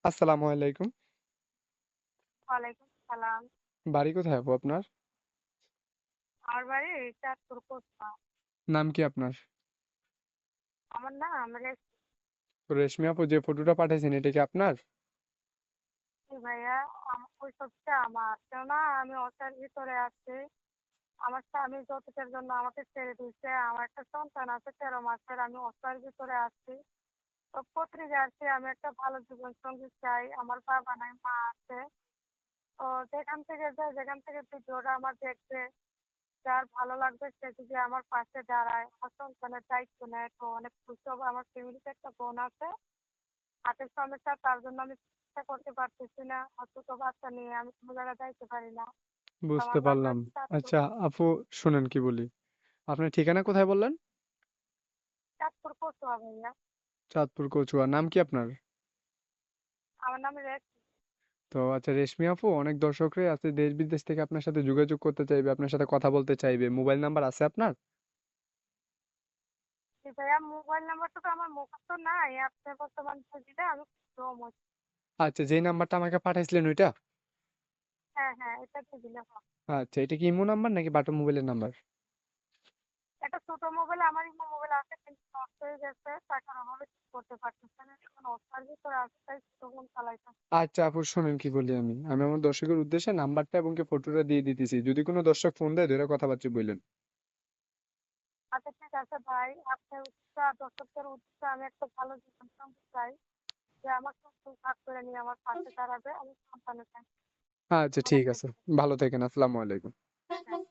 আসসালামু আলাইকুম। ওয়ালাইকুম সালাম। বাড়ি কোথায় আপু আপনার? আমার বাড়ি চাঁদপুর কোস্তা। নাম কি আপনার? আমার নাম তো রেশমি আপু যে ফটোটা পাঠাইছেন এটা কি আপনার? রেসি ভাইয়া। ওই ছবিটা আমার, কেননা আমি ওটার ভিতরে আছি। আমার স্বামী যৌতুকের জন্য আমাকে ছেড়ে দিয়েছে। আমার একটা সন্তান আছে 13 মাসের। আমি ওটার ভিতরে আছি। তো পত্রিকা আছে, আমি একটা ভালো জীবন সঙ্গী চাই। আমার বাবা নাই, মা আছে। তো যেখান থেকে ভিডিওটা আমার দেখবে, যার ভালো লাগবে সে যদি আমার পাশে দাঁড়ায়, আমার সন্তানের দায়িত্ব নেয়, তো অনেক খুশি হবো। আমার ফ্যামিলিতে একটা বোন আছে, হাতের সমস্যা, তার জন্য আমি চিকিৎসা করতে পারতেছি না। আর ছোট বাচ্চা নিয়ে আমি কোনো জায়গায় যাইতে পারি না। তো বুঝতে আমার বাসা পারলাম। হচ্ছে চাঁদপুর। আচ্ছা আপু, শুনেন কি বলি। আপনার ঠিকানা কোথায় বললেন? চাঁদপুর কচুয়া ভাইয়া। চাঁদপুর কচুয়া। নাম কি আপনার? আমার নাম তো আচ্ছা রেশমি আপু, অনেক দর্শকরাই আছে দেশ বিদেশ থেকে আপনার সাথে যোগাযোগ করতে চাইবে, আপনার সাথে কথা বলতে চাইবে। মোবাইল নাম্বার আছে আপনার? রেখি ভাইয়া। মোবাইল নাম্বারটা তো আমার মুখস্থ নাই, আপনি বর্তমান দিলে আমি জমা। আচ্ছা, যেই নাম্বারটা আমাকে পাঠাইছিলেন ওইটা? হ্যাঁ হ্যাঁ, এটা দিয়ে দিলে হবে। আচ্ছা, এটা কি ইমো নাম্বার নাকি বাটন মোবাইলের নাম্বার? একটা ছোট মোবাইল, আমার ইমো মোবাইল আছে, কিন্তু নষ্ট হয়ে গেছে, টাকার অভাবে ঠিক করতে পারতেছে না। এখন অফার ভিতরে আছে, তাই ছোট ফোন চালাইতে। আচ্ছা আপু, শুনেন কি বলি। আমি আমার দর্শকের উদ্দেশ্যে নাম্বারটা এবং কি ফটোটা দিয়ে দিতেছি, যদি কোনো দর্শক ফোন দেয় ধরে কথাবার্তা বললেন। আচ্ছা ঠিক আছে ভাই, আপনার উদ্দেশ্যে দর্শকদের উদ্দেশ্যে আমি একটা ভালো জীবন সঙ্গী চাই, যে আমার সঙ্গে ভাগ করে নিয়ে আমার পাশে দাঁড়াবে, আমি সন্তানের চাই। আচ্ছা অনেক ঠিক আছে। বেশি। ভালো থাকেন। আসসালামু আলাইকুম। হ্যাঁ।